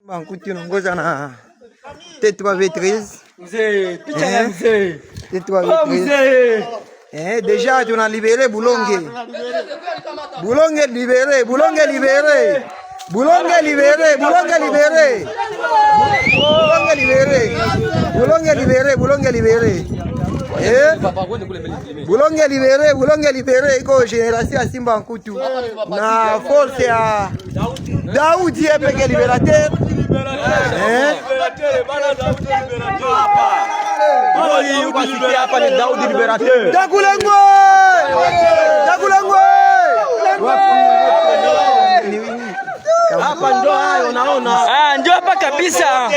Bankuti unongoza na T3 V13. Mzee, picha ya mzee. T3 V13. Déjà tu as libéré Boulongue. Boulongue libéré, Boulongue libéré. Boulongue libéré, Boulongue libéré. Boulongue libéré. Boulongue libéré, Boulongue libéré. Boulongue libéré iko génération ya Simba Nkutu. Na force ya Daoudi epeke libérateur. Hapa ni Daudi liberateur. Hapa ndo hayo unaona. Ndio hapa kabisa.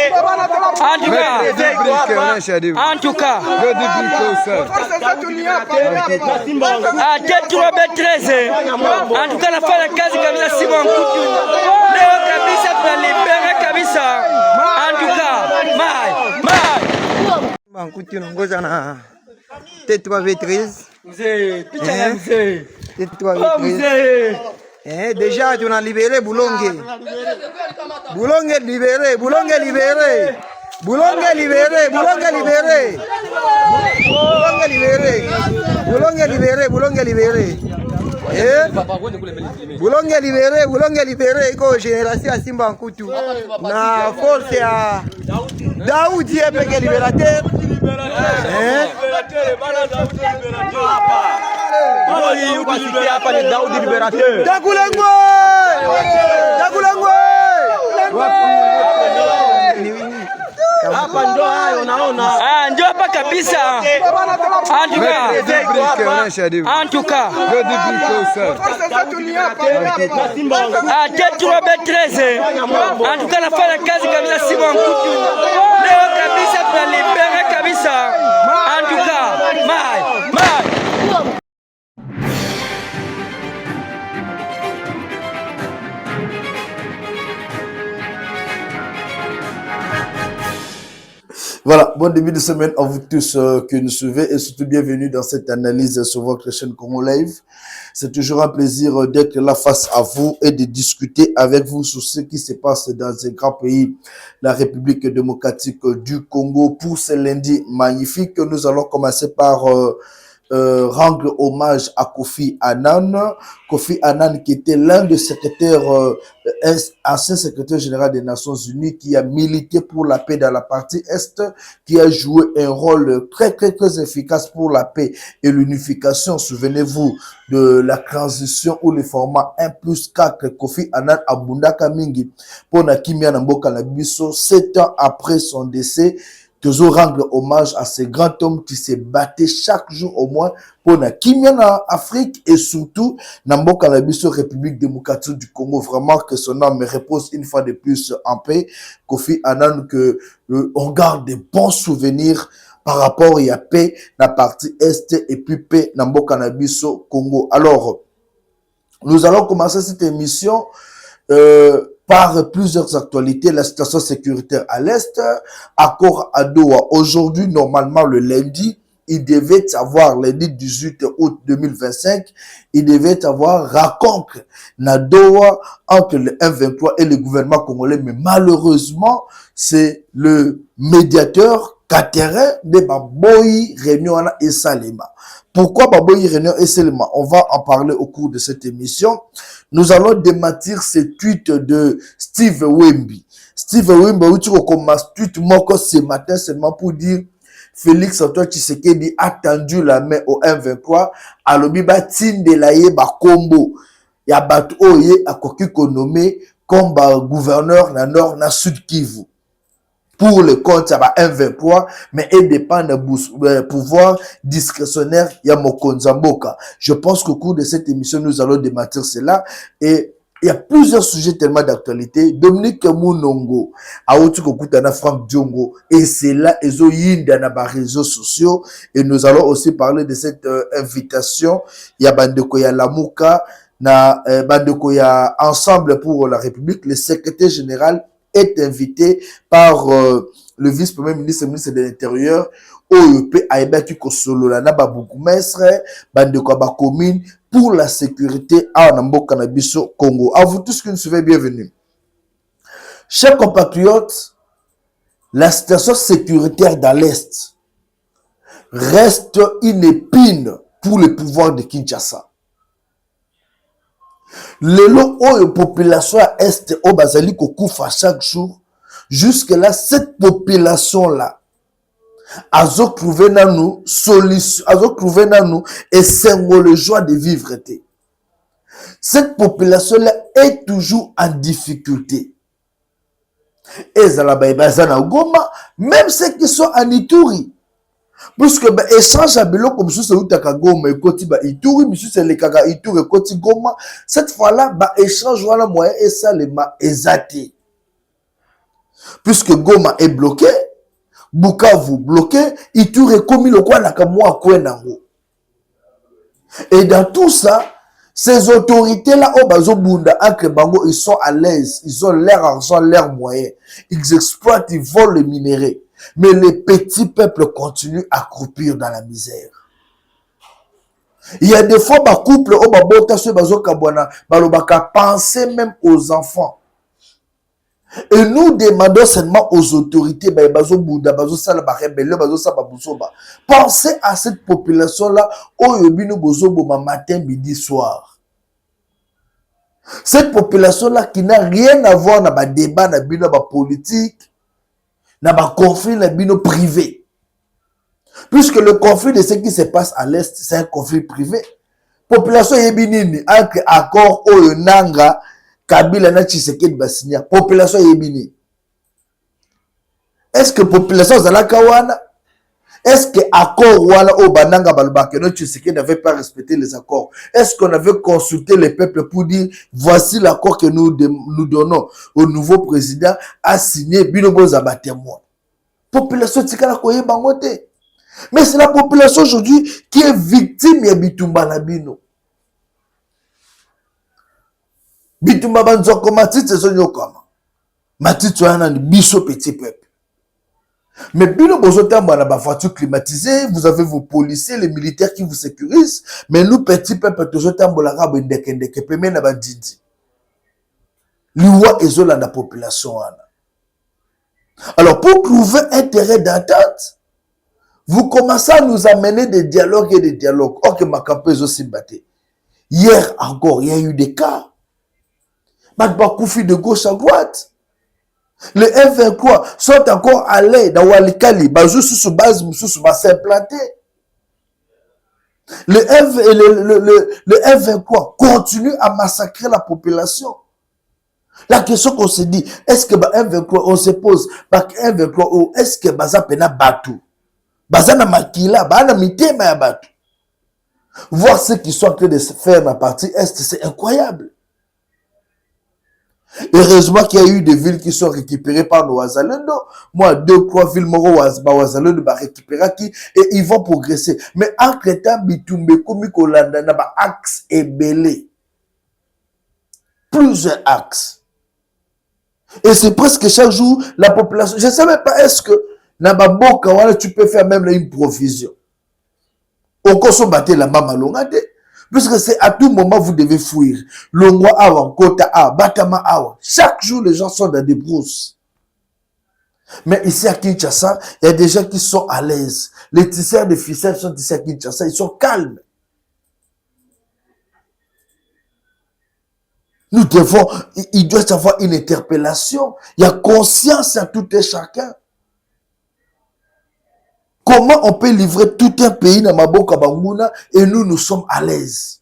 Antuka. T3 V13. Antuka nafanya kazi kabisa Simba Nkutu. Leo kabisa tunalibera kabisa. Antuka. Bankuti unongoza na T3 V13. Mzee, picha ya mzee. T3 V13. Déjà tu as libéré Boulongue. Boulongue libéré, Boulongue libéré. Boulongue libéré, Boulongue libéré. Boulongue libéré. Boulongue libéré, Boulongue libéré. Boulongue libéré, Boulongue libéré iko génération ya Simba Nkutu. Na force ya Daoudi epeke libérateur. Hapa ni Daudi liberateur. Hapa ndo hayo unaona. Ndio hapa kabisa. Antuka. T3 V13. Antuka nafanya kazi kabisa Simba Nkutu. Leo kabisa tunalibera kabisa. Antuka. Voilà, bon début de semaine à vous tous que nous suivez et surtout bienvenue dans cette analyse sur votre chaîne Congo Live. C'est toujours un plaisir d'être là face à vous et de discuter avec vous sur ce qui se passe dans un grand pays, la République démocratique du Congo. Pour ce lundi magnifique, nous allons commencer par rendre hommage à Kofi Annan. Kofi Annan qui était l'un des secrétaires, ancien secrétaire général des Nations Unies, qui a milité pour la paix dans la partie Est, qui a joué un rôle très efficace pour la paix et l'unification. Souvenez-vous de la transition ou le format 1+4. Kofi Annan abundaka mingi pour na kimia na mboka na biso 7 ans après son décès. Toujours rendre hommage à ce grand homme qui s'est battu chaque jour au moins pour la Kimia en Afrique et surtout dans Mboka na biso République démocratique du Congo. Vraiment que son âme repose une fois de plus en paix. Kofi Annan, que on garde de bons souvenirs par rapport à la paix dans la partie Est et puis paix dans Mboka na biso Congo. Alors, nous allons commencer cette émission par plusieurs actualités. La situation sécuritaire à l'Est, accord à Doha. Aujourd'hui, normalement, le lundi, il devait avoir, lundi 18 août 2025, il devait avoir rencontre na Doha entre le M23 et le gouvernement congolais. Mais malheureusement, c'est le médiateur Katerin de Baboyi Réunion et Salema. Pourquoi Baboyi Réunion et Salema? On va en parler au cours de cette émission. Nous allons démentir ce tweet de Steve Wemby. Steve Wemby, tu commences tweet moko ce matin seulement pour dire Félix Antoine Tshisekedi a tendu la main au M23. Alobi ba tinde la ye ba kombo. Ya batu oye akoki konomé comme gouverneur na nord na sud Kivu. Pour le compte, il y a M23, mais il dépend du pouvoir discrétionnaire, il y a Mokonzamboka. Je pense qu'au cours de cette émission, nous allons démentir cela. Et il y a plusieurs sujets tellement d'actualité. Dominique Mounongo, Aouti Kokutana Franck Diongo, et c'est là, ils ont dans les réseaux sociaux. Et nous allons aussi parler de cette invitation. Il y a Bandekoya Lamouka, Bandekoya Ensemble pour la République, le secrétaire général est invité par le vice-premier ministre, le ministre de l'Intérieur, OEP Aïbaki Kosolola, Nababougumestre, Bandeko Bakomine, pour la sécurité à Nambo Canabiso Congo. À vous tous qui nous suivez, bienvenue. Chers compatriotes, la situation sécuritaire dans l'Est reste une épine pour le pouvoir de Kinshasa. Lelo oyo population à Est au bazali kokufa chaque jour. Jusque là, cette population là a trouvé dans nous solution, a trouvé dans nous et c'est le joie de vivre. Cette population là est toujours en difficulté. Et Zalabaïbazana Goma, même ceux qui sont en Ituri. Puisque échange à Bilo comme si c'est Utaka Goma et Koti ba Ituri, mais si c'est le Kaka Ituri et Koti Goma, cette fois-là, échange voilà moyen et ça les ma exaté. Puisque Goma est bloqué, Bukavu bloqué, Ituri est commis le quoi nakamwa kwenango. Et dans tout ça, ces autorités-là, au Bazobunda, Bango, ils sont à l'aise, ils ont leur argent, leurs moyens, ils exploitent, ils volent les minéraux. Mais les petits peuples continuent à croupir dans la misère. Il y a des fois, ma couple, au Babota, ce Bazokabwana, Balobaka, pensez même aux enfants. Et nous demandons seulement aux autorités, pensez à cette population-là, matin, midi, soir. Cette population-là qui n'a rien à voir dans le débat, dans le politique, dans le conflit privé. Puisque le conflit de ce qui se passe à l'Est, c'est un conflit privé. Population yebinini, entre accord au Nanga, Kabila na Tshisekedi basinya, population yebini. Est-ce que population zalaka wana? Est-ce que accord wana au Bananga Balbake no Tshisekedi n'avait pas respecté les accords? Est-ce qu'on avait consulté les peuples pour dire voici l'accord que nous donnons au nouveau président à signer binobo zaba témoin? Population tikala koye bangote. Mais c'est la population aujourd'hui qui est victime ya bitumba na bino. Bitumba banzoko matite zonyo kama. Matite wana ni biso petit peuple. Mais bino bozotamba na ba voiture climatisée, vous avez vos policiers, les militaires qui vous sécurisent, mais nous petits peuple tozotamba la rabo ndekendeke peme na bandidi. Liwa ezola na population wana. Alors pour trouver un terrain d'entente, vous commencez à nous amener des dialogues et des dialogues. Ok, ma campagne aussi battue. Hier encore, il y a eu des cas. Bakoufi de gauche à droite. Les F23 sont encore allés dans Walikali. Bazou sous base, sous va s'implanter. Le F23 continue à massacrer la population. La question qu'on se dit, est-ce que F23, on se pose, F23, est-ce que Baza pena Batou? Bazana makila, bana mitema ya Batou. Voir ce qu'ils sont en train de faire dans la partie Est, c'est incroyable. Heureusement qu'il y a eu des villes qui sont récupérées par nos Wazalendo. Moi, 2-3 villes Wazalendo va récupérer qui et ils vont progresser. Mais entre temps, Bitumbe Komi Kolanda n'a pas axe et belé. Plusieurs axes. Et c'est presque chaque jour la population. Je ne sais même pas est-ce que Nababoka, tu peux faire même une provision. Au consommateur la mama longade. Puisque c'est à tout moment vous devez fuir. Longwa awa, Kota awa, Batama awa. Chaque jour les gens sont dans des brousses. Mais ici à Kinshasa, il y a des gens qui sont à l'aise. Les tisseurs de ficelles sont ici à Kinshasa, ils sont calmes. Nous devons, il doit y avoir une interpellation. Il y a conscience à tout et chacun. Comment on peut livrer tout un pays dans Maboka Banguna et nous sommes à l'aise?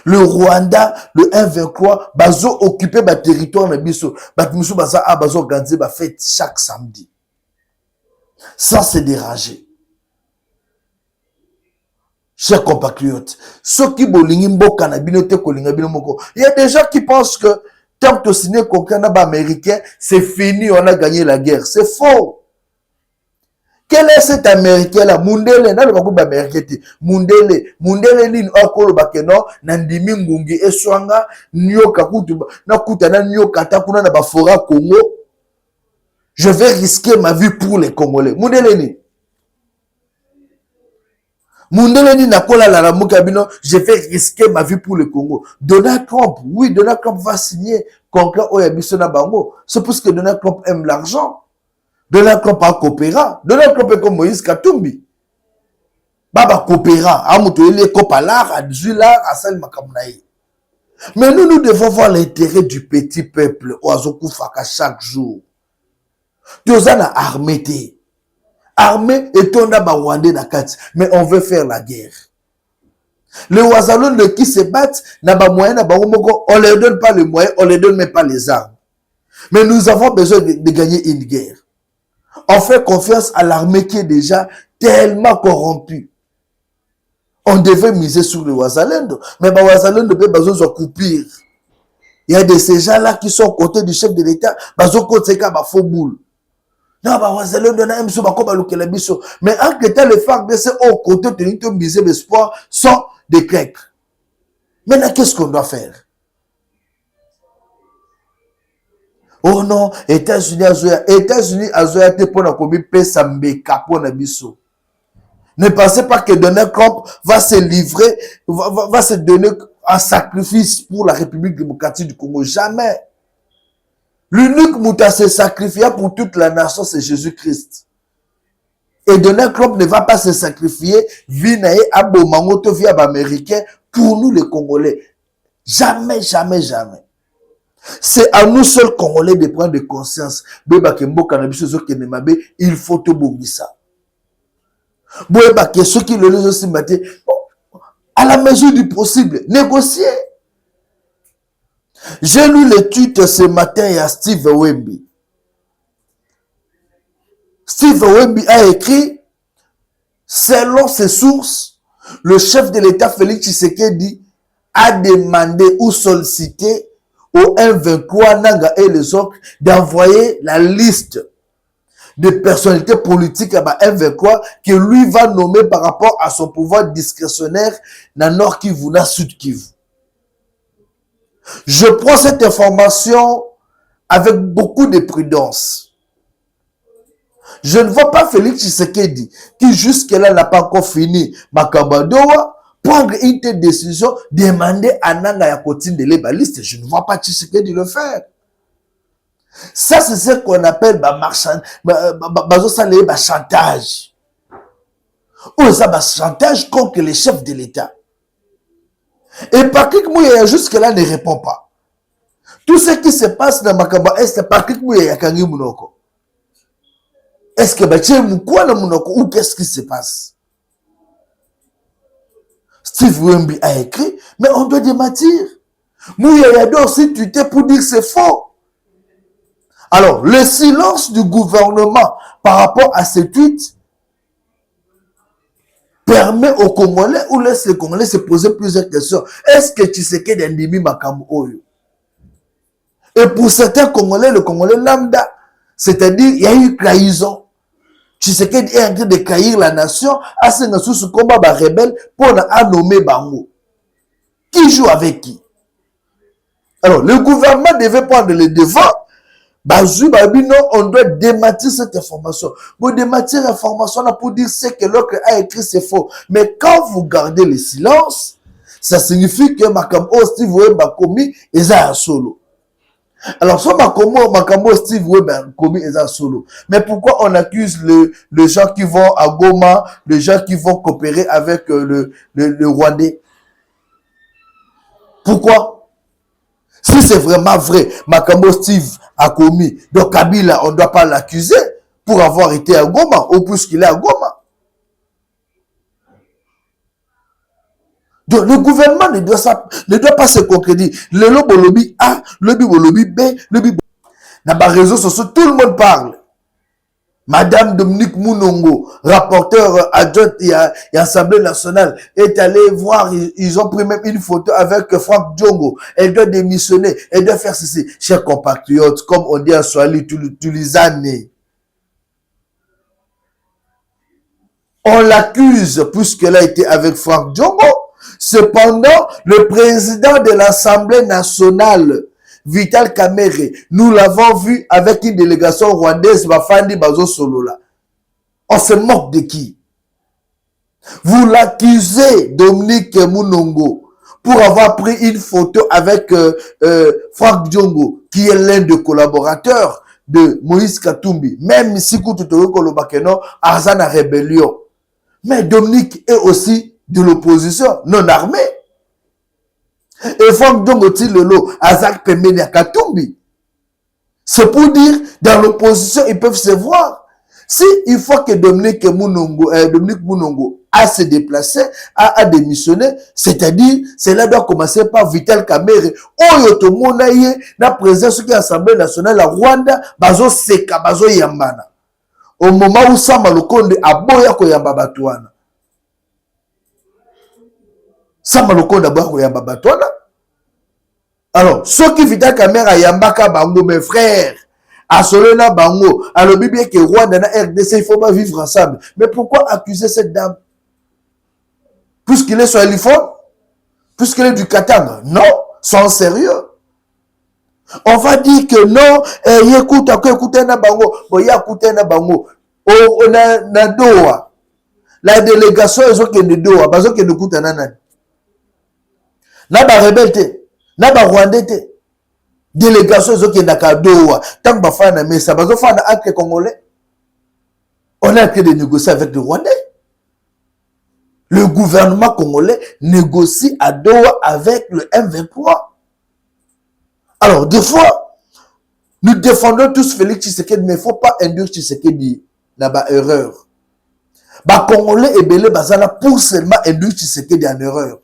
Le Rwanda, le 1-23, bazo occupé le territoire de Bisso. Batmiso baza a bazo organiser ba fête chaque samedi. Sans se déranger. Chers compatriotes, ceux qui bolingi mboka na binote kolinga bino moko. Il y a des gens qui pensent que tant que signé quelqu'un américain, c'est fini, on a gagné la guerre. C'est faux. Quel est cet américain là? Mundele, n'a pas beaucoup américain. Mundele ni akolo bakeno, nandimi ngungi eswanga, nyoka kutu, na kutana nyoka takuna na bafora Congo. Je vais risquer ma vie pour les Congolais. Mundele ni nakola la ramuka bino, je vais risquer ma vie pour le Congo. Donald Trump, oui, Donald Trump va signer concret au Yabissona Bango. C'est parce que Donald Trump aime l'argent. Donald Trump a coopéré. Donald Trump est comme Moïse Katumbi. Baba coopéra. Amuto il est copalar, à 18 là, à Sal Makamunaï. Mais nous devons voir l'intérêt du petit peuple. Oazoku Faka chaque jour. Tozana armée. Armée et tonda Rwandais Nakati. Mais on veut faire la guerre. Les Ouazalons qui se battent, on ne leur donne pas les moyens, on ne leur donne même pas les armes. Mais nous avons besoin de gagner une guerre. On fait confiance à l'armée qui est déjà tellement corrompue. On devait miser sur les Ouazalendo. Mais les Ouazalendo peuvent besoin de couper. Il y a de ces gens-là qui sont aux côtés du chef de l'État. Ils ont côté de faux boule. Non, mais en que les femmes de ces hauts côtés de miser l'espoir sont des Grecs. Maintenant, qu'est-ce qu'on doit faire? Oh non, États-Unis, Azoya, pour la commis, Pesambeka, pour la biso. Ne pensez pas que Donald Trump va se livrer, va se donner un sacrifice pour la République démocratique du Congo. Jamais. L'unique mouta se sacrifia pour toute la nation, c'est Jésus-Christ. Et Donald Trump ne va pas se sacrifier via Abomangoto, via Américain, pour nous les Congolais. Jamais, jamais, jamais. C'est à nous seuls Congolais de prendre conscience. Il faut tout ça. Ceux qui le lisent aussi matin, à la mesure du possible, négocier. J'ai lu le tweet ce matin à Steve Wemby. Steve Wemby a écrit, selon ses sources, le chef de l'État Félix Tshisekedi a demandé ou sollicité au M23 Nanga et les autres d'envoyer la liste de personnalités politiques à M23 que lui va nommer par rapport à son pouvoir discrétionnaire dans Nord Kivu, dans Sud Kivu. Je prends cette information avec beaucoup de prudence. Je ne vois pas Félix Tshisekedi, qui jusque-là n'a pas encore fini Makabadoa, prendre une telle décision, demander à Nanga Yakotine de l'ébaliste. Je ne vois pas Tshisekedi le faire. Ça, c'est ce qu'on appelle chantage. Ou ça, chantage contre les chefs de l'État. Et Patrick Mouya jusque-là ne répond pas. Tout ce qui se passe dans Makaba Est, Patrick Mouya Yakangi Mounoko. Est-ce que Baché Moukouan Mounoko ou qu'est-ce qui se passe? Steve Wemby a écrit, mais on doit démentir. Mouya Yado aussi tweeté pour dire que c'est faux. Alors, le silence du gouvernement par rapport à ce tweet permet aux Congolais ou laisse les Congolais se poser plusieurs questions. Est-ce que Tshisekedi Ndimi Makambo Oyo? Et pour certains Congolais, le Congolais lambda, c'est-à-dire il y a eu trahison. Tshisekedi est en train de trahir la nation à ce combat rebelle pour nommer Bango. Qui joue avec qui? Alors, le gouvernement devait prendre le devant. On doit démentir cette information. Vous démentir l'information pour dire ce que l'autre a écrit, c'est faux. Mais quand vous gardez le silence, ça signifie que Makambo Steve Wemba commis est un solo. Alors, soit Makambo Steve Wemba commis est un solo. Mais pourquoi on accuse les gens qui vont à Goma, les gens qui vont coopérer avec le Rwandais? Pourquoi? Si c'est vraiment vrai, Makambo Steve a commis, donc Kabila, on ne doit pas l'accuser pour avoir été à Goma, ou plus qu'il est à Goma. Donc le gouvernement ne doit pas se concrétiser. Le lobby A, le lobby B, le lobby B. Dans les réseaux sociaux, tout le monde parle. Madame Dominique Mounongo, rapporteur adjointe à l'Assemblée nationale, est allée voir, ils ont pris même une photo avec Franck Djongo. Elle doit démissionner, elle doit faire ceci. Chers compatriotes, comme on dit à Swahili, Tulizane. On l'accuse puisqu'elle a été avec Franck Djongo. Cependant, le président de l'Assemblée nationale, Vital Kamerhe, nous l'avons vu avec une délégation rwandaise, Bafandi Bazo Solola. On se moque de qui? Vous l'accusez, Dominique Mounongo, pour avoir pris une photo avec Franck Djongo. qui est l'un des collaborateurs de Moïse Katumbi, même si Koutoutoro Kolobakeno, Arzana rébellion. Mais Dominique est aussi de l'opposition non armée. Et Franck Dongoti Lelo, Azak Pemenia Katumbi. C'est pour dire, dans l'opposition, ils peuvent se voir. Si il faut que Dominique Mounongo a se déplacé, a démissionné, c'est-à-dire, cela doit commencer par Vital Kamerhe. Oyoto Monaye, la présence de l'Assemblée nationale à Rwanda, Bazo Seka, Bazo Yambana. Au moment où Sama Lokonde a boya koyamba batouana. Sama Lokonde a boya koyamba batouana. Alors, ceux qui Vital Kamerhe a yambaka bango, mes frères, à Solena Bango, alors Bible que Rwanda na RDC, il ne faut pas vivre ensemble. Mais pourquoi accuser cette dame? Puisqu'il est sur Eliphone? Puisqu'il est du Katanga? Non, sans sérieux. On va dire que non, écoute na bango, écoute na bango. On a Doha. La délégation est qui est Doha, parce que nous écoute na nan. Na ba rebelle, na ba Rwandais. Délégation qui est na Doha. Tant ba fa na mesa, bazo fa na acte congolais. On a été de négocier avec les Rwandais. Le gouvernement congolais négocie à Doha avec le M23. Alors, des fois, nous défendons tous Félix Tshisekedi, mais il ne faut pas induire Tshisekedi dans la erreur. Les Congolais et Belé Bazala pour seulement induire Tshisekedi en erreur.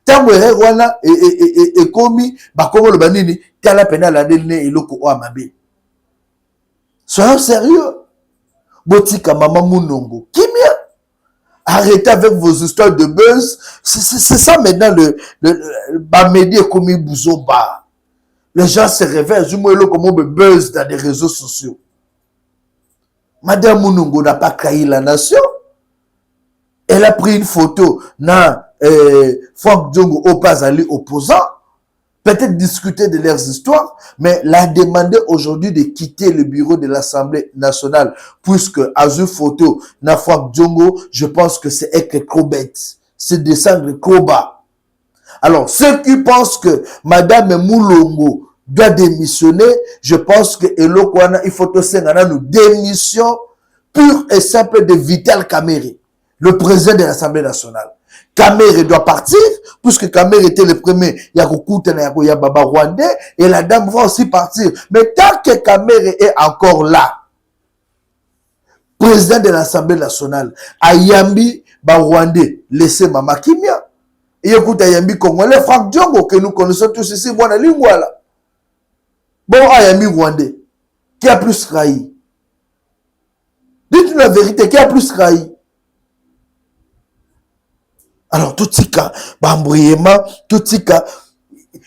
Tant que Rwanda est commis, comme le Banini, tant la peine à la délai et l'oko o amabe. Soyons sérieux. Botika Maman Mounongo. Qui mieux? Arrêtez avec vos histoires de buzz. C'est ça maintenant le média comme Bouzoba. Les gens se réveillent, je me comme buzz dans les réseaux sociaux. Madame Mounongo n'a pas trahi la nation. Elle a pris une photo dans Franck Djongo Opazali opposant. Peut-être discuter de leurs histoires, mais l'a demandé aujourd'hui de quitter le bureau de l'Assemblée nationale, puisque à une photo, na Franck Djongo, je pense que c'est être trop bête. C'est descendre trop bas. Alors, ceux qui pensent que Madame Moulongo doit démissionner, je pense que il faut aussi nous démission pure et simple de Vital Kamerhe, le président de l'Assemblée nationale. Kamerhe doit partir, puisque Kamerhe était le premier, Baba Rwandais, et la dame va aussi partir. Mais tant que Kamerhe est encore là, président de l'Assemblée nationale, Ayambi Rwandais, laissez Mama Kimia. Et écoute, Ayambi Congolais, Franck Djongo, que nous connaissons tous ici, bon, Lingwala. Bon, Ayambi Rwandais, qui a plus trahi? Dites-nous la vérité, qui a plus trahi? Alors, tout ce cas, bambouillement, tout ce cas,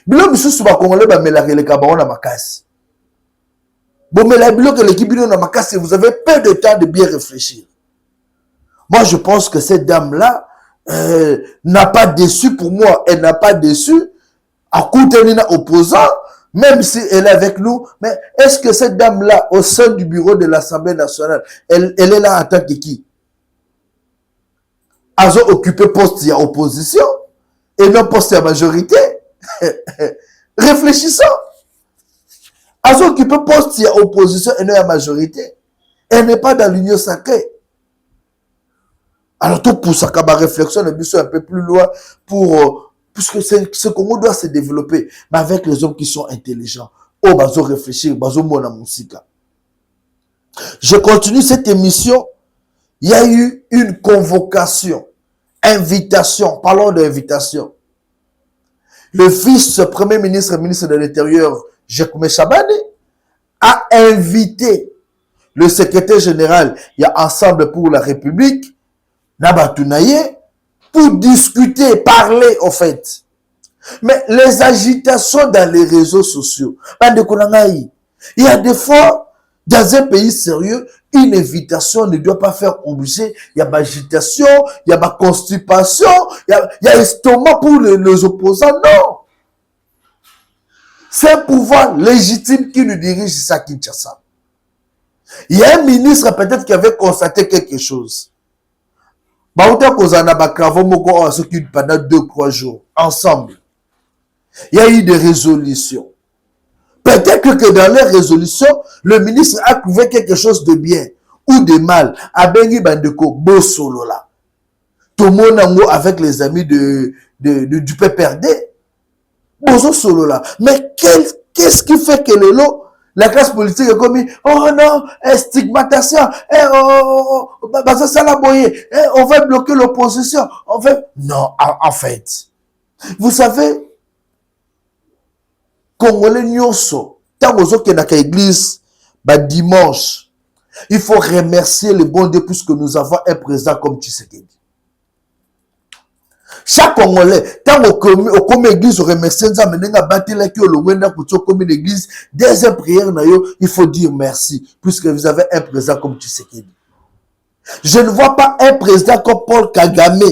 bilo bisusu ba Congolais ba melare le kabaron na makasi. Bon, mais la bilo que l'équipe na makasi, vous avez peu de temps de bien réfléchir. Moi, je pense que cette dame-là n'a pas déçu pour moi. Elle n'a pas déçu à Koutenina opposant, même si elle est avec nous. Mais est-ce que cette dame-là, au sein du bureau de l'Assemblée nationale, elle est là en tant que qui? Elles ont occupé poste à opposition et non poste à majorité. Réfléchissons. Elles ont occupé poste à opposition et non à majorité. Elle n'est pas dans l'union sacrée. Alors tout pour ça, ma réflexion est un peu plus loin pour puisque ce Congo doit se développer, mais avec les hommes qui sont intelligents. Oh, bazo réfléchir, bazo mona musika. Je continue cette émission. Il y a eu une convocation, invitation, parlons d'invitation. Le vice-premier ministre, ministre de l'Intérieur, Jacome Chabani, a invité le secrétaire général, il y a Ensemble pour la République, Nabatounaye, pour discuter, parler, en fait. Mais les agitations dans les réseaux sociaux, il y a des fois, dans un pays sérieux, une invitation ne doit pas faire obliger. Il y a agitation, il y a constipation, il y a estomac pour les opposants. Non. C'est un pouvoir légitime qui nous dirige ça Kinshasa. Il y a un ministre peut-être qui avait constaté quelque chose. Pendant 2-3 jours, ensemble. Il y a eu des résolutions. Peut-être que dans les résolutions, le ministre a trouvé quelque chose de bien ou de mal. Abengi bandeko bosolola. Tout le monde avec les amis du PPRD. Bozo solola. Mais qu'est-ce qui fait que la classe politique est comme oh non, stigmatation, on va bloquer l'opposition. Non, en fait, vous savez, Congolais nyonso, tant que dans l'église, dimanche, il faut remercier le bon Dieu puisque nous avons un président comme Tshisekedi. Chaque Congolais, tant au comme église, on remercie Nzambe, nenga batela ki olongwenda kuto comme l'église, deuxième prière na yo, il faut dire merci puisque vous avez un président comme Tshisekedi. Je ne vois pas un président comme Paul Kagame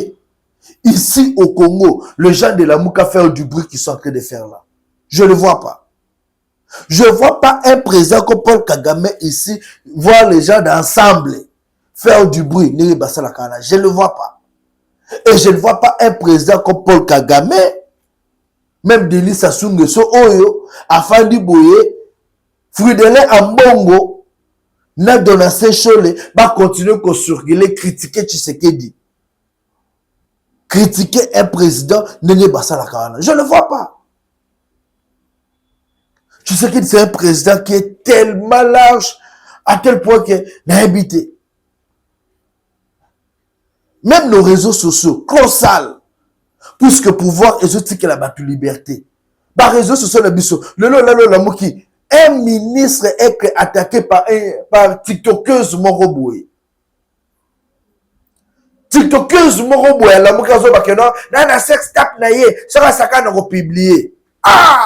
ici au Congo, le gens de la Mouka faire du bruit qu'ils sont en train de faire là. Je ne le vois pas. Je ne vois pas un président comme Paul Kagame ici, voir les gens d'ensemble faire du bruit. Je ne le vois pas. Et je ne vois pas un président comme Paul Kagame, même Denis Sassou Nguesso, Oyo, Afandi Boye, Frudelé Ambongo, na Donatien Chole, va continuer à circuler, critiquer Tshisekedi. Critiquer un président, je ne le vois pas. Tshisekedi, c'est un président qui est tellement large, à tel point qu'il n'a habité. Même nos réseaux sociaux, colossal, puisque pouvoir est que la battue liberté. Par réseaux sociaux, un ministre est attaqué par TikTokeuse Moroboué. TikTokeuse Moroboué, la mouka zo bakeno, na sex tap na ye, sera saka na republier. Ah!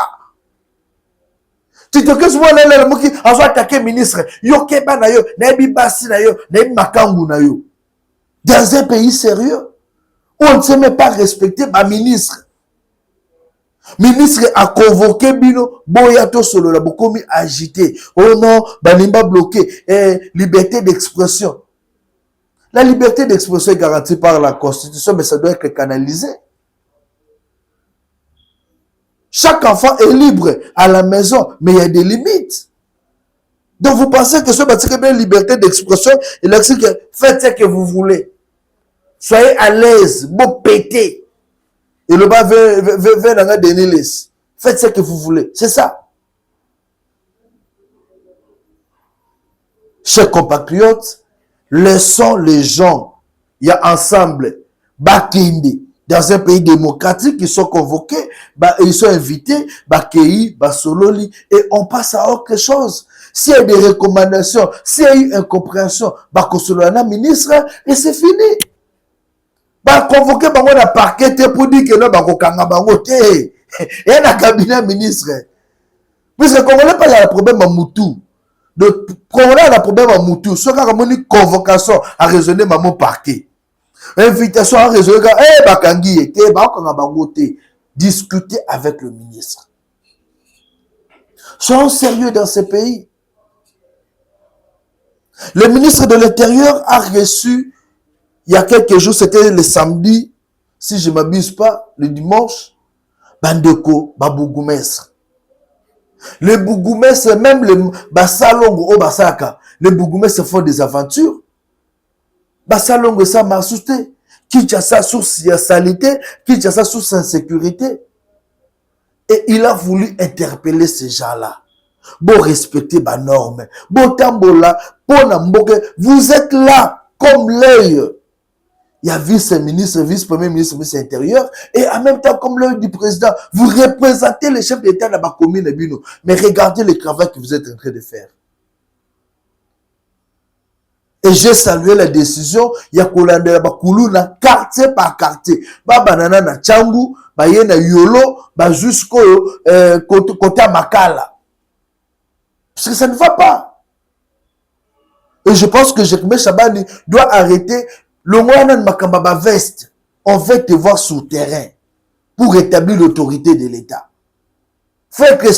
TikTokeuse Moroboué, la mouki, a attaqué ministre, yo keba na yo, na ebi basi na yo, na ebi makangu na yo. Dans un pays sérieux, où on ne sait même pas respecter ma ministre. Ministre a convoqué Bino, Boyato Solo, la Bokomi agité. Oh non, Banimba bloqué. Liberté d'expression. La liberté d'expression est garantie par la Constitution, mais ça doit être canalisé. Chaque enfant est libre à la maison, mais il y a des limites. Donc vous pensez que ce bâtiment est une liberté d'expression, et là, c'est que faites ce que vous voulez. Soyez à l'aise, bon pété. Et le bas veut dans la dénilis. Faites ce que vous voulez. C'est ça. Chers compatriotes, laissons les gens, il y a ensemble, Bakindi, dans un pays démocratique, ils sont convoqués, ils sont invités, Bakei, Basololi, et on passe à autre chose. S'il y a des recommandations, s'il y a eu incompréhension, Bakosolana ministre, et c'est fini. Convoquer bango na parquet pour dire que non bakokanga bango te et na cabinet ministre puisque Congolais pas le problème à Moutou de Congolais a le problème à Moutou ce quand comme une convocation à raisonner maman parquet invitation à raisonner bakangi te bakanga bango te discuter avec le ministre. Soyons sérieux dans ce pays. Le ministre de l'Intérieur a reçu il y a quelques jours, c'était le samedi, si je ne m'abuse pas, le dimanche, Bandeko, Babougumestre. Les Bougoumestres, même les Bassalongo, Basaka, les Bougoumestres font des aventures. Bassalongo, ça m'a assusté. Qui a ça sous salité, qui a ça sous insécurité. Et il a voulu interpeller ces gens-là. Bon, respecter ma norme. Bon, tambola, bon, vous êtes là comme l'œil. Il y a vice-ministre, vice-premier ministre, ministre intérieur, et en même temps, comme l'œil du président, vous représentez les chefs d'État dans ma commune, mais regardez le travail que vous êtes en train de faire. Et j'ai salué la décision, il y a Kolanda Bakoulou, quartier par quartier. Banana na Tchangu, na Yolo, jusqu'au côté Makala. Parce que ça ne va pas. Et je pense que Jekme Chabani doit arrêter. Le moyen de Makambaba Veste, on veut te voir sur le terrain pour établir l'autorité de l'État. Fait que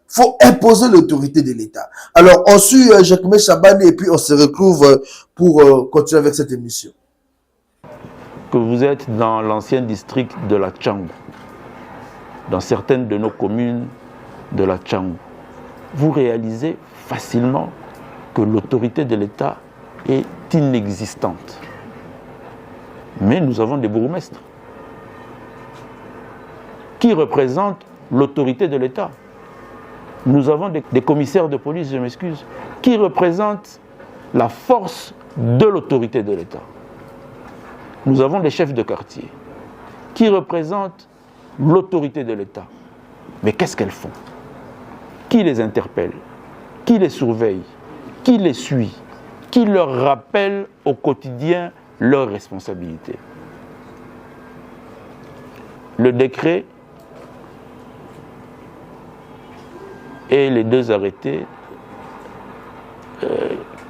faut imposer l'autorité de l'État. Alors, on suit Jekme Chabani et puis on se retrouve pour continuer avec cette émission. Que vous êtes dans l'ancien district de la Tchangou. dans certaines de nos communes de la Tchangou, vous réalisez facilement que l'autorité de l'État est inexistante. Mais nous avons des bourgmestres qui représentent l'autorité de l'État. Nous avons des commissaires de police, je m'excuse, qui représentent la force de l'autorité de l'État. Nous avons des chefs de quartier qui représentent l'autorité de l'État. Mais qu'est-ce qu'elles font? Qui les interpelle? Qui les surveille? Qui les suit? Qui leur rappelle au quotidien leurs responsabilités? Le décret et les 2 arrêtés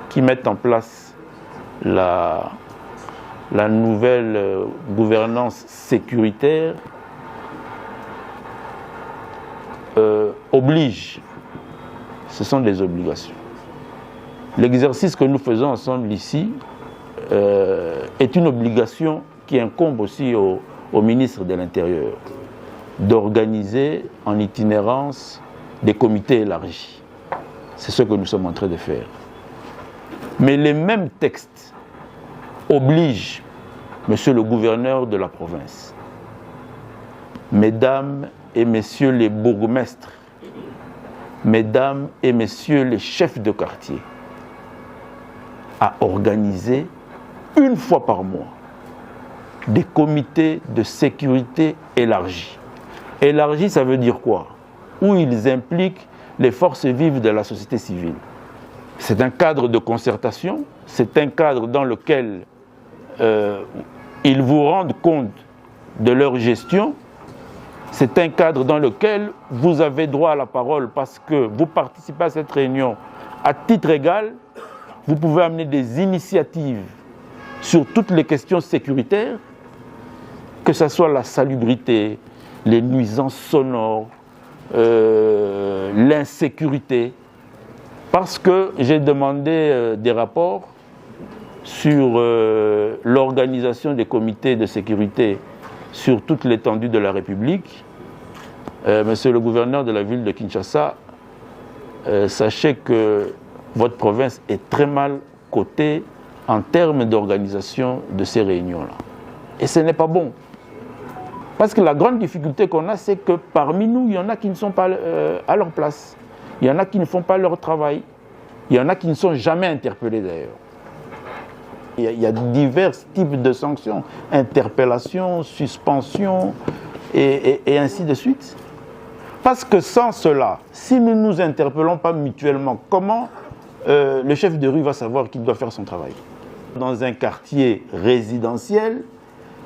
qui mettent en place la nouvelle gouvernance sécuritaire obligent. Ce sont des obligations. L'exercice que nous faisons ensemble ici est une obligation qui incombe aussi au ministre de l'Intérieur d'organiser en itinérance des comités élargis. C'est ce que nous sommes en train de faire. Mais les mêmes textes obligent Monsieur le gouverneur de la province, Mesdames et Messieurs les bourgmestres, Mesdames et Messieurs les chefs de quartier, à organiser une fois par mois des comités de sécurité élargis. Élargis, ça veut dire quoi? Où ils impliquent les forces vives de la société civile. C'est un cadre de concertation, c'est un cadre dans lequel ils vous rendent compte de leur gestion, c'est un cadre dans lequel vous avez droit à la parole parce que vous participez à cette réunion à titre égal, vous pouvez amener des initiatives sur toutes les questions sécuritaires, que ce soit la salubrité, les nuisances sonores, l'insécurité, parce que j'ai demandé des rapports sur l'organisation des comités de sécurité sur toute l'étendue de la République. Monsieur le gouverneur de la ville de Kinshasa, sachez que votre province est très mal cotée en termes d'organisation de ces réunions-là. Et ce n'est pas bon. Parce que la grande difficulté qu'on a, c'est que parmi nous, il y en a qui ne sont pas à leur place. Il y en a qui ne font pas leur travail. Il y en a qui ne sont jamais interpellés d'ailleurs. Il y a divers types de sanctions, interpellations, suspensions et ainsi de suite. Parce que sans cela, si nous ne nous interpellons pas mutuellement, comment le chef de rue va savoir qu'il doit faire son travail? Dans un quartier résidentiel,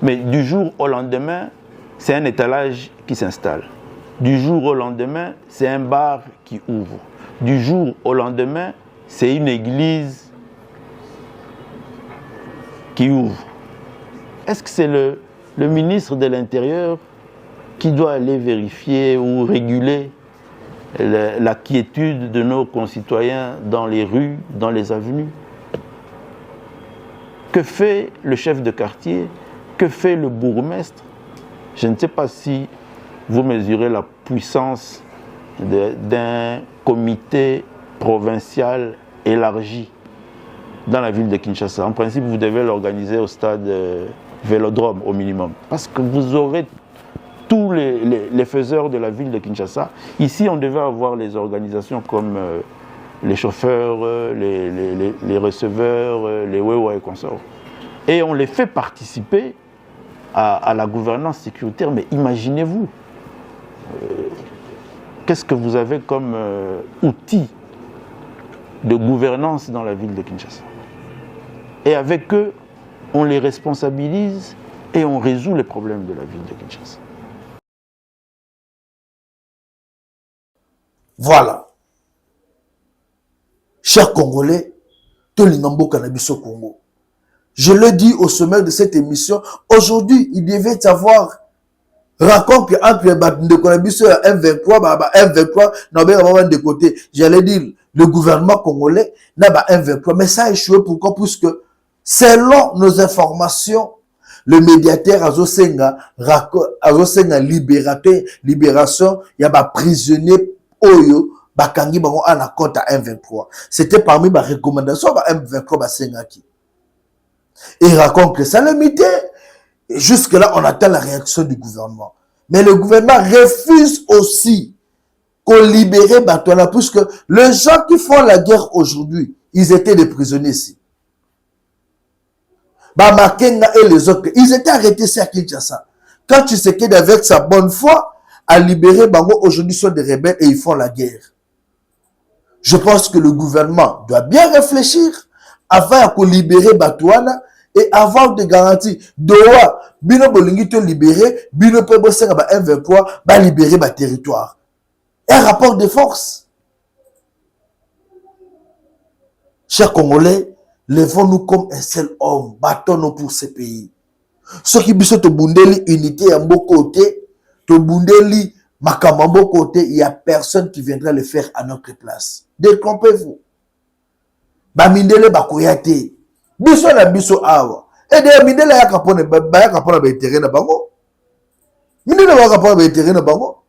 mais du jour au lendemain, c'est un étalage qui s'installe. Du jour au lendemain, c'est un bar qui ouvre. Du jour au lendemain, c'est une église qui ouvre. Est-ce que c'est le ministre de l'Intérieur qui doit aller vérifier ou réguler la quiétude de nos concitoyens dans les rues, dans les avenues? Que fait le chef de quartier? Que fait le bourgmestre? Je ne sais pas si vous mesurez la puissance d'un comité provincial élargi dans la ville de Kinshasa. En principe, vous devez l'organiser au stade Vélodrome au minimum. Parce que vous aurez tous les faiseurs de la ville de Kinshasa. Ici, on devait avoir les organisations comme les chauffeurs, les receveurs, les wewa et consorts. Et on les fait participer à la gouvernance sécuritaire. Mais imaginez-vous, qu'est-ce que vous avez comme outil de gouvernance dans la ville de Kinshasa? Et avec eux, on les responsabilise et on résout les problèmes de la ville de Kinshasa. Voilà. Chers Congolais, tout le Nambo Cannabis au Congo. Je le dis au sommet de cette émission, aujourd'hui, il devait y avoir rencontre entre de Cannabis et M23, M23, de côté. J'allais dire, le gouvernement congolais n'a pas M23, mais ça a échoué. Pourquoi? Puisque, selon nos informations, le médiateur azosenga libération ya ba prisonnier oyo bakangi bango ana compte à M23. C'était parmi les recommandations ba M23 basengaki. Et il raconte que ça limité. Jusque là on attend la réaction du gouvernement. Mais le gouvernement refuse aussi qu'on libère Batouana, puisque les gens qui font la guerre aujourd'hui, ils étaient des prisonniers ici. Bamakenga et les autres, ils étaient arrêtés ici à Kinshasa. Quand tu sais qu'avec sa bonne foi, à libérer Bango, aujourd'hui sont des rebelles et ils font la guerre. Je pense que le gouvernement doit bien réfléchir avant de libérer Batouana et avoir des garanties. Doa, bino bolingi te libérer, bino pe bosenga ba M23, ba libérer ba territoire. Un rapport de force. Chers Congolais, levons-nous comme un seul homme, battons-nous pour ce pays. Ceux qui bisent te bundeli unité à mon côté, te bundeli makamambo côté, il n'y a personne qui viendra le faire à notre place. Détrompez-vous. Bamindele bakoyate. Biso na biso awa. Et de mindele ya kapone ba terrain na bango. Mindele ba kapone ba terrain na bango.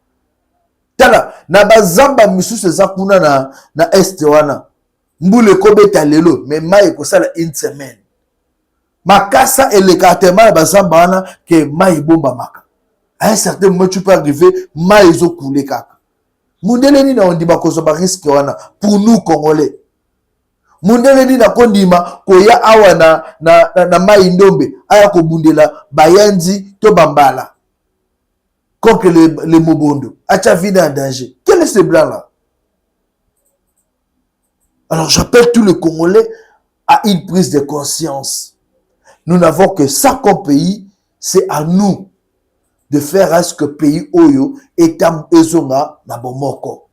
Tala na bazamba misusu za kuna na este wana. Mbule kobeta lelo mais mai ko sala une semaine. Makasa elekatema bazamba wana ke mai bomba maka. À un certain moment tu peux arriver mai zo couler kaka. Mundele ni na ondima ko zo ba risque wana pour nous Congolais. Mundele ni na kondima koya awa na mai ndombe aya ko bundela bayanzi to bambala. Contre les Mobondo, Acha vie en danger. Quel est ce blanc-là? Alors j'appelle tous les Congolais à une prise de conscience. Nous n'avons que ça comme pays, c'est à nous de faire à ce que le pays Oyo est en ezonga na bomoko.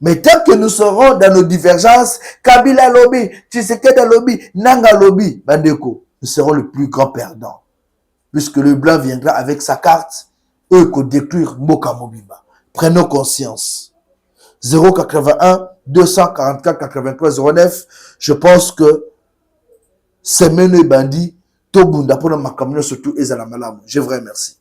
Mais tant que nous serons dans nos divergences, Kabila lobby, Tshisekedi lobby, Nanga lobby, Bandeko, nous serons le plus grand perdant. Puisque le blanc viendra avec sa carte, eux qu'on détruire Mboka Mobimba. Prenons conscience. 081 244 83 09. Je pense que c'est mené bandit. Tobunda pour la makamino surtout et à la malam. Je vous remercie.